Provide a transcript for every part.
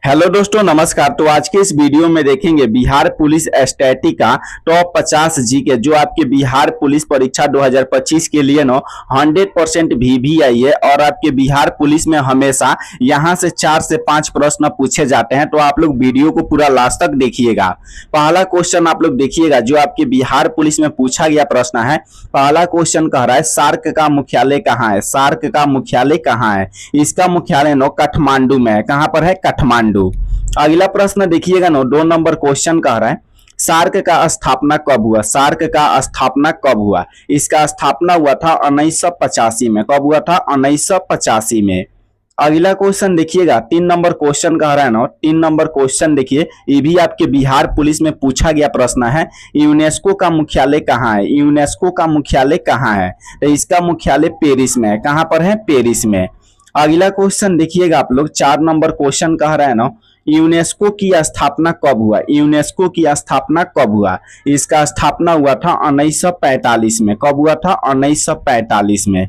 Hello दोस्तों, नमस्कार। तो आज के इस वीडियो में देखेंगे बिहार पुलिस स्टैटिक का टॉप 50 जीके जो आपके बिहार पुलिस परीक्षा 2025 के लिए 100% VVI है और आपके बिहार पुलिस में हमेशा यहां से 4 से 5 प्रश्न पूछे जाते हैं। तो आप लोग वीडियो को पूरा लास्ट तक देखिएगा। पहला क्वेश्चन आप लोग देखिएगा जो आपके बिहार पुलिस में पूछा गया प्रश्न है। पहला क्वेश्चन कह रहा है सार्क का मुख्यालय कहाँ है। सार्क का मुख्यालय कहाँ है? इसका मुख्यालय काठमांडू में है। कहां पर है? काठमांडू। अगला प्रश्न देखिएगा 2 नंबर क्वेश्चन कह रहा है सार्क का स्थापना कब हुआ। सार्क का स्थापना कब हुआ? इसका स्थापना हुआ था 1985 में। कब हुआ था? 1985 में। अगला क्वेश्चन देखिएगा 3 नंबर क्वेश्चन कह रहा है 3 नंबर क्वेश्चन देखिए, ये भी आपके बिहार पुलिस में पूछा गया प्रश्न है। यूनेस्को का मुख्यालय कहाँ है? यूनेस्को का मुख्यालय कहाँ है? तो इसका मुख्यालय पेरिस में है। कहां पर है? पेरिस में। अगला क्वेश्चन देखिएगा आप लोग 4 नंबर क्वेश्चन कह रहा है यूनेस्को की स्थापना कब हुआ? यूनेस्को की स्थापना कब हुआ? इसका स्थापना हुआ था 1945 में। कब हुआ था? 1945 में।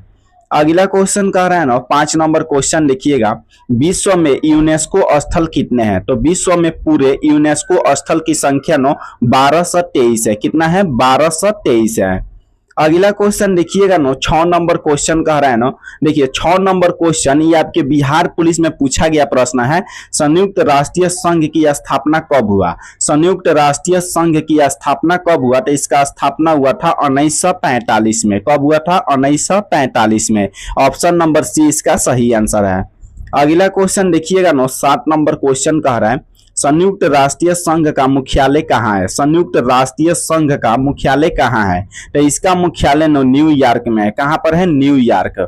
अगला क्वेश्चन कह रहा है 5 नंबर क्वेश्चन देखिएगा, विश्व में यूनेस्को स्थल कितने हैं? तो विश्व में पूरे यूनेस्को स्थल की संख्या 1223 है। कितना है? 1223 है। अगला क्वेश्चन देखिएगा 6 नंबर क्वेश्चन कह रहा है देखिए 6 नंबर क्वेश्चन ये आपके बिहार पुलिस में पूछा गया प्रश्न है। संयुक्त राष्ट्रीय संघ की स्थापना कब हुआ? संयुक्त राष्ट्रीय संघ की स्थापना कब हुआ? तो इसका स्थापना हुआ था 1945 में। कब हुआ था? 1945 में। ऑप्शन नंबर सी इसका सही आंसर है। अगला क्वेश्चन देखिएगा 7 नंबर क्वेश्चन कह रहा है संयुक्त राष्ट्रीय संघ का मुख्यालय कहाँ है? संयुक्त राष्ट्रीय संघ का मुख्यालय कहाँ है? तो इसका मुख्यालय न्यूयॉर्क में है। कहां पर है? न्यूयॉर्क।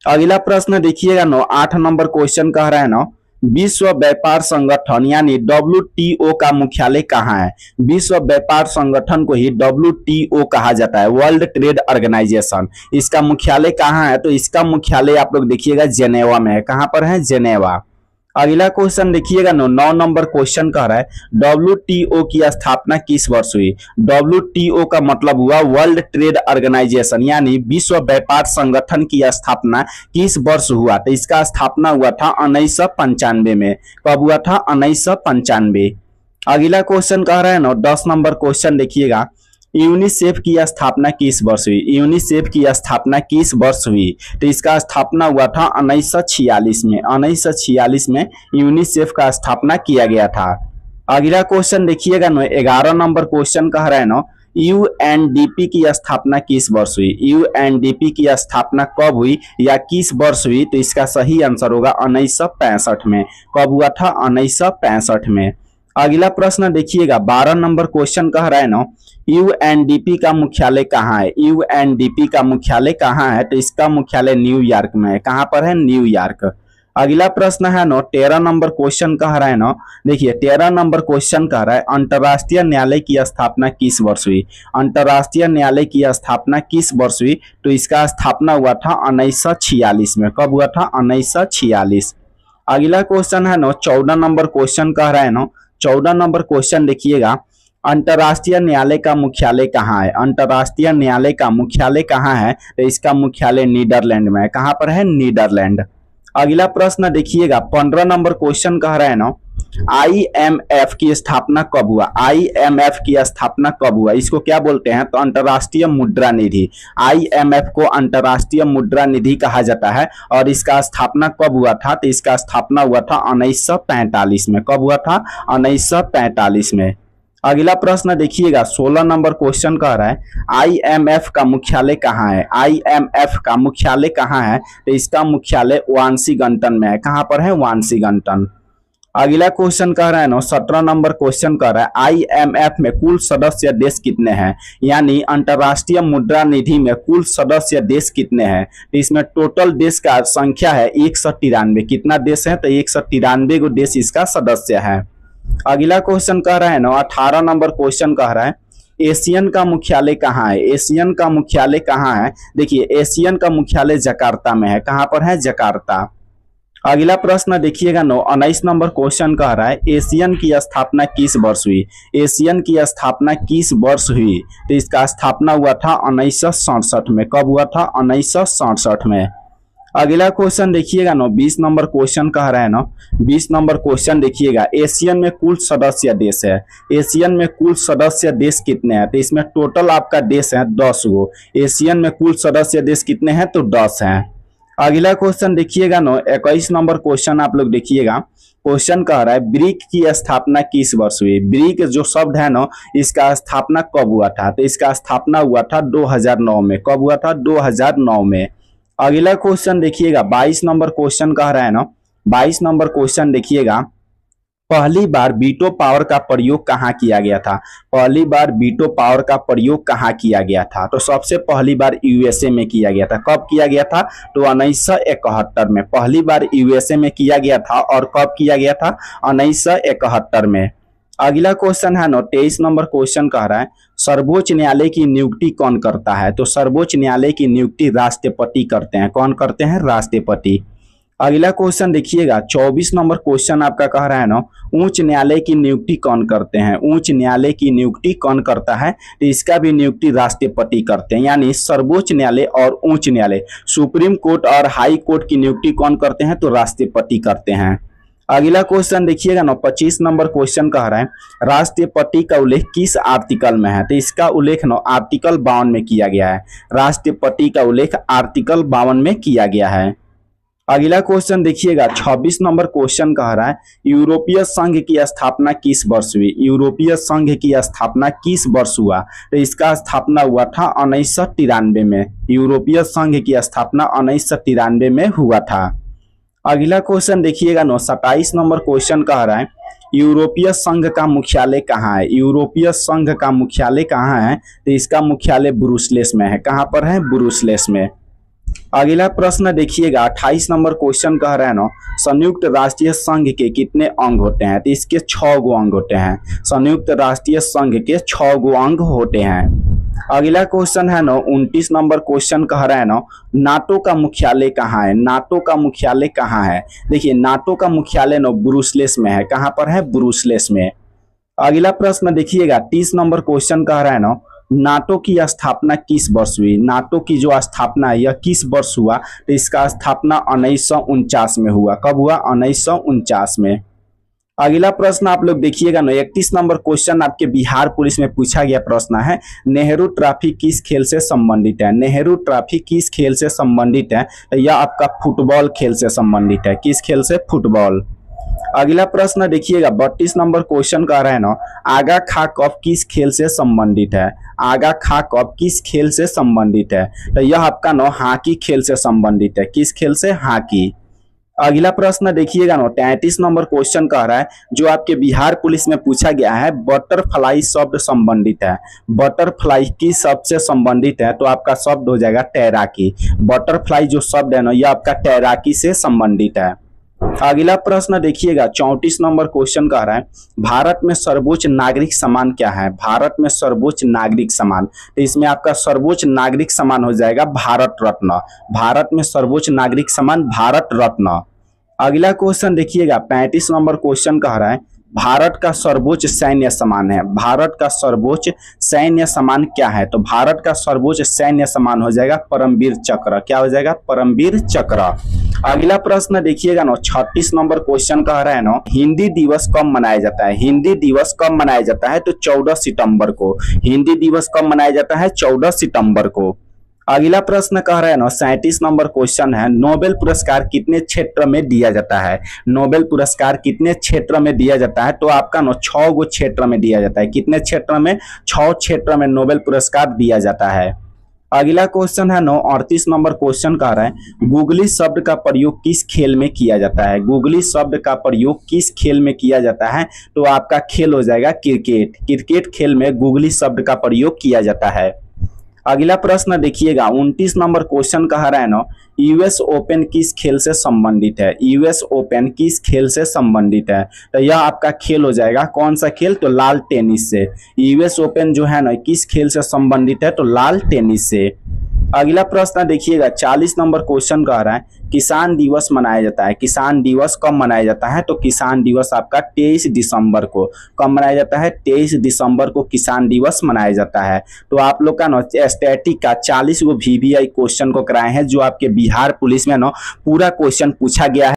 अगला प्रश्न देखिएगा 8 नंबर क्वेश्चन कह रहा है विश्व व्यापार संगठन यानी WTO का मुख्यालय कहाँ है? विश्व व्यापार संगठन को ही WTO कहा जाता है, वर्ल्ड ट्रेड ऑर्गेनाइजेशन। इसका मुख्यालय कहाँ है? तो इसका मुख्यालय आप लोग देखिएगा जेनेवा में है। कहां पर है? जेनेवा। अगला क्वेश्चन देखिएगा 9 नंबर क्वेश्चन कह रहा है WTO की स्थापना किस वर्ष हुई? WTO का मतलब हुआ वर्ल्ड ट्रेड ऑर्गेनाइजेशन यानी विश्व व्यापार संगठन की स्थापना किस वर्ष हुआ? तो इसका स्थापना हुआ था 1995 में। कब हुआ था? 1995। अगला क्वेश्चन कह रहा है 10 नंबर क्वेश्चन देखिएगा, यूनिसेफ की स्थापना किस वर्ष हुई? यूनिसेफ की स्थापना किस वर्ष हुई? तो इसका स्थापना हुआ था 1946 में। 1946 में यूनिसेफ का स्थापना किया गया था। अगला क्वेश्चन देखिएगा 11 नंबर क्वेश्चन कह रहा है UNDP की स्थापना किस वर्ष हुई? UNDP की स्थापना कब हुई या किस वर्ष हुई? तो इसका सही आंसर होगा 1965 में। कब हुआ था? 1965 में। अगला प्रश्न देखिएगा 12 नंबर क्वेश्चन कह रहा है UNDP का मुख्यालय कहाँ है? UNDP का मुख्यालय कहाँ है? तो इसका मुख्यालय न्यूयॉर्क में है। कहां पर है? न्यूयॉर्क। अगला प्रश्न है 13 नंबर क्वेश्चन कह रहा है देखिए 13 नंबर क्वेश्चन कह रहा है अंतर्राष्ट्रीय न्यायालय की स्थापना किस वर्ष हुई? अंतर्राष्ट्रीय न्यायालय की स्थापना किस वर्ष हुई? तो इसका स्थापना हुआ था 1946 में। कब हुआ था? 1946। अगला क्वेश्चन है 14 नंबर क्वेश्चन कह रहा है 14 नंबर क्वेश्चन देखिएगा, अंतर्राष्ट्रीय न्यायालय का मुख्यालय कहाँ है? अंतर्राष्ट्रीय न्यायालय का मुख्यालय कहाँ है? तो इसका मुख्यालय नीदरलैंड में है। कहां पर है? नीदरलैंड। अगला प्रश्न देखिएगा 15 नंबर क्वेश्चन कह रहा है IMF की स्थापना कब हुआ? IMF की स्थापना कब हुआ? इसको क्या बोलते हैं? तो अंतर्राष्ट्रीय मुद्रा निधि। IMF को अंतर्राष्ट्रीय मुद्रा निधि कहा जाता है और इसका स्थापना कब हुआ था? तो इसका स्थापना हुआ था 1945 में। कब हुआ था? 1945 में। अगला प्रश्न देखिएगा 16 नंबर क्वेश्चन कह रहा है IMF का मुख्यालय कहाँ है? IMF का मुख्यालय कहाँ है? तो इसका मुख्यालय वाशिंगटन में है। कहां पर है? वाशिंगटन। अगला क्वेश्चन कह रहा है 17 नंबर क्वेश्चन कह रहा है IMF में कुल सदस्य देश कितने हैं? यानी अंतर्राष्ट्रीय मुद्रा निधि में कुल सदस्य देश कितने हैं? तो इसमें टोटल देश का संख्या है 193। कितना देश है? तो 193 गो देश इसका सदस्य है। अगला क्वेश्चन कह रहा है 18 नंबर क्वेश्चन कह रहा है एशियन का मुख्यालय कहाँ है? एशियन का मुख्यालय कहाँ है? देखिए एशियन का मुख्यालय जकार्ता में है। कहां पर है? जकार्ता। अगला प्रश्न देखिएगा 19 नंबर क्वेश्चन कह रहा है एशियन की स्थापना किस वर्ष हुई? एशियन की स्थापना किस वर्ष हुई? तो इसका स्थापना हुआ था 1967 में। कब हुआ था? 1967 में। अगला क्वेश्चन देखिएगा ना, 20 नंबर क्वेश्चन कह रहा है ना, 20 नंबर क्वेश्चन देखिएगा, एशियन में कुल सदस्य देश है, एशियन में कुल सदस्य देश कितने हैं? तो इसमें टोटल आपका देश है 10 गो। एशियन में कुल सदस्य देश कितने हैं? तो 10 हैं। अगला क्वेश्चन देखिएगा ना, 21 नंबर क्वेश्चन आप लोग देखिएगा, क्वेश्चन कह रहा है ब्रिक की स्थापना किस वर्ष हुई? ब्रिक जो शब्द है ना, इसका स्थापना कब हुआ था? तो इसका स्थापना हुआ था 2009 में। कब हुआ था? 2009 में। अगला क्वेश्चन देखिएगा, 22 नंबर क्वेश्चन कह रहा है ना, 22 नंबर क्वेश्चन देखिएगा, पहली बार वीटो पावर का प्रयोग कहाँ किया गया था? पहली बार वीटो पावर का प्रयोग कहाँ किया गया था? तो सबसे पहली बार यूएसए में किया गया था। कब किया गया था? तो 1971 में पहली बार यूएसए में किया गया था। और कब किया गया था? 1971 में। अगला क्वेश्चन है ना, 23 नंबर क्वेश्चन कह रहा है सर्वोच्च न्यायालय की नियुक्ति कौन करता है? तो सर्वोच्च न्यायालय की नियुक्ति राष्ट्रपति करते हैं। कौन करते हैं? राष्ट्रपति। अगला क्वेश्चन देखिएगा, 24 नंबर क्वेश्चन आपका कह रहा है ना, उच्च न्यायालय की नियुक्ति कौन करते हैं? उच्च न्यायालय की नियुक्ति कौन करता है? तो इसका भी नियुक्ति राष्ट्रपति करते हैं। यानी सर्वोच्च न्यायालय और उच्च न्यायालय, सुप्रीम कोर्ट और हाई कोर्ट की नियुक्ति कौन करते हैं? तो राष्ट्रपति करते हैं। अगला क्वेश्चन देखिएगा ना, 25 नंबर क्वेश्चन कह रहा है राष्ट्रपति का उल्लेख किस आर्टिकल में है? तो इसका उल्लेख ना आर्टिकल 52 में किया गया है। राष्ट्रपति का उल्लेख आर्टिकल 52 में किया गया है। अगला क्वेश्चन देखिएगा, 26 नंबर क्वेश्चन कह रहा है यूरोपीय संघ की स्थापना किस वर्ष हुई? यूरोपीय संघ की स्थापना किस वर्ष हुआ? तो इसका स्थापना हुआ था 1993 में। यूरोपीय संघ की स्थापना 1993 में हुआ था। अगला क्वेश्चन देखिएगा ना, 27 नंबर क्वेश्चन कह रहा है यूरोपीय संघ का मुख्यालय कहाँ है? यूरोपीय संघ का मुख्यालय कहाँ है? तो इसका मुख्यालय ब्रुसेल्स में है। कहाँ पर है? ब्रुसेल्स में। अगला प्रश्न देखिएगा, 28 नंबर क्वेश्चन कह रहा है ना, संयुक्त राष्ट्रीय संघ के कितने अंग होते हैं? तो इसके 6 गो अंग होते हैं। संयुक्त राष्ट्रीय संघ के 6 गो अंग होते हैं। अगला क्वेश्चन है ना, 29 नंबर क्वेश्चन कह रहा है ना, नाटो का मुख्यालय कहाँ है? नाटो का मुख्यालय कहाँ है? देखिए, नाटो का मुख्यालय ना ब्रुसेल्स में है। कहाँ पर है? ब्रुसेल्स में। अगला प्रश्न देखिएगा, 30 नंबर क्वेश्चन कह रहा है ना, नाटो की स्थापना किस वर्ष हुई? नाटो की जो स्थापना है यह किस वर्ष हुआ? तो इसका स्थापना 1949 में हुआ। कब हुआ? 1949 में। अगला प्रश्न आप लोग देखिएगा ना, 31 नंबर क्वेश्चन आपके बिहार पुलिस में पूछा गया प्रश्न है, नेहरू ट्रॉफी किस खेल से संबंधित है? नेहरू ट्रॉफी किस खेल से संबंधित है? तो यह आपका फुटबॉल खेल से संबंधित है। किस खेल से? फुटबॉल। अगला प्रश्न देखिएगा, 32 नंबर क्वेश्चन कह रहा है ना, आगा खा कप किस खेल से संबंधित है? आगा खा कप किस खेल से संबंधित है? तो यह आपका ना हॉकी खेल से संबंधित है। किस खेल से? हॉकी। अगला प्रश्न देखिएगा ना, 33 नंबर क्वेश्चन कह रहा है जो आपके बिहार पुलिस में पूछा गया है, बटरफ्लाई शब्द संबंधित है। बटरफ्लाई किस शब्द से संबंधित है? तो आपका शब्द हो जाएगा तैराकी। बटरफ्लाई जो शब्द है ना, यह आपका तैराकी से संबंधित है। अगला प्रश्न देखिएगा, 34 नंबर क्वेश्चन कह रहा है भारत में सर्वोच्च नागरिक सम्मान क्या है? भारत में सर्वोच्च नागरिक सम्मान, तो इसमें आपका सर्वोच्च नागरिक सम्मान हो जाएगा भारत रत्न। भारत में सर्वोच्च नागरिक सम्मान भारत रत्न। अगला क्वेश्चन देखिएगा, 35 नंबर क्वेश्चन कह रहा है भारत का सर्वोच्च सैन्य सम्मान है। भारत का सर्वोच्च सैन्य सम्मान क्या है? तो भारत का सर्वोच्च सैन्य सम्मान हो जाएगा परमवीर चक्र। क्या हो जाएगा? परमवीर चक्र। अगला प्रश्न देखिएगा ना, 36 नंबर क्वेश्चन कह रहा है ना, हिंदी दिवस कब मनाया जाता है? हिंदी दिवस कब मनाया जाता है? तो 14 सितंबर को। हिंदी दिवस कब मनाया जाता है? 14 सितंबर को। अगला प्रश्न कह रहा है ना, 37 नंबर क्वेश्चन है, नोबेल पुरस्कार कितने क्षेत्र में दिया जाता है? नोबेल पुरस्कार कितने क्षेत्र में दिया जाता है? तो आपका ना 6 गो क्षेत्र में दिया जाता है। कितने क्षेत्र में? 6 क्षेत्र में नोबेल पुरस्कार दिया जाता है। अगला क्वेश्चन है 38 नंबर क्वेश्चन कह रहा है गूगली शब्द का प्रयोग किस खेल में किया जाता है? गूगली शब्द का प्रयोग किस खेल में किया जाता है? तो आपका खेल हो जाएगा क्रिकेट। क्रिकेट खेल में गूगली शब्द का प्रयोग किया जाता है। अगला प्रश्न देखिएगा, 29 नंबर क्वेश्चन कह रहा है ना, यूएस ओपन किस खेल से संबंधित है? यूएस ओपन किस खेल से संबंधित है? तो यह आपका खेल हो जाएगा कौन सा खेल? तो लाल टेनिस से। यूएस ओपन जो है ना किस खेल से संबंधित है? तो लाल टेनिस से। अगला प्रश्न देखिएगा 40 नंबर क्वेश्चन कह रहा है किसान दिवस मनाया जाता है। किसान दिवस कब मनाया जाता है? तो किसान दिवस आपका 23 दिसंबर को। कब मनाया जाता है? 23 दिसंबर को किसान दिवस मनाया जाता है। तो आप लोग का ना स्टैटिक का 40 गो VVI क्वेश्चन को कराए हैं, जो आपके बिहार पुलिस में ना पूरा क्वेश्चन पूछा गया है।